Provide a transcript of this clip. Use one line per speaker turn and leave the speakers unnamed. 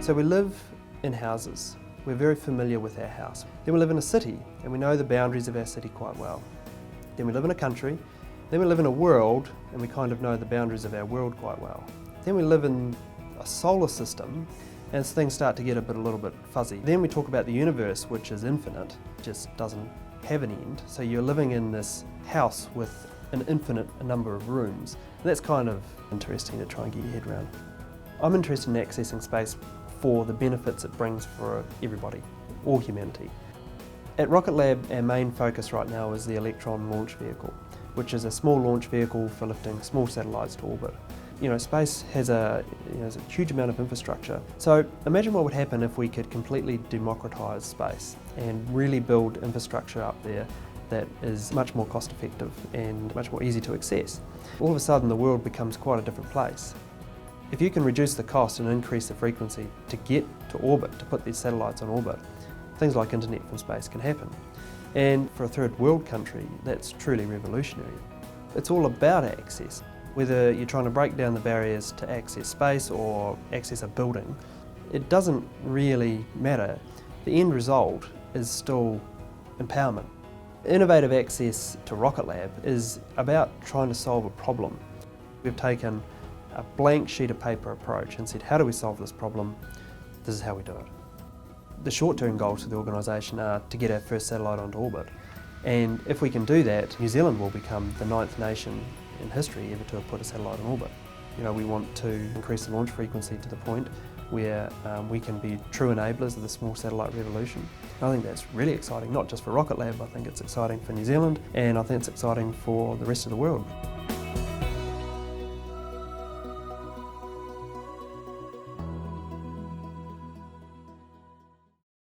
So we live in houses. We're very familiar with our house. Then we live in a city and we know the boundaries of our city quite well. Then we live in a country. Then we live in a world and we kind of know the boundaries of our world quite well. Then we live in a solar system and things start to get a little bit fuzzy. Then we talk about the universe, which is infinite, just doesn't have an end. So you're living in this house with an infinite number of rooms. And that's kind of interesting to try and get your head around. I'm interested in accessing space for the benefits it brings for everybody, all humanity. At Rocket Lab, our main focus right now is the Electron launch vehicle, which is a small launch vehicle for lifting small satellites to orbit. You know, space has a huge amount of infrastructure. So imagine what would happen if we could completely democratise space and really build infrastructure up there that is much more cost effective and much more easy to access. All of a sudden the world becomes quite a different place. If you can reduce the cost and increase the frequency to get to orbit, to put these satellites on orbit, things like internet from space can happen. And for a third world country, that's truly revolutionary. It's all about access. Whether you're trying to break down the barriers to access space or access a building, it doesn't really matter. The end result is still empowerment. Innovative access to Rocket Lab is about trying to solve a problem. We've taken a blank sheet of paper approach and said, how do we solve this problem? This is how we do it. The short-term goals for the organisation are to get our first satellite onto orbit. And if we can do that, New Zealand will become the 9th nation in history ever to have put a satellite on orbit. You know, we want to increase the launch frequency to the point where we can be true enablers of the small satellite revolution. I think that's really exciting, not just for Rocket Lab, I think it's exciting for New Zealand and I think it's exciting for the rest of the world.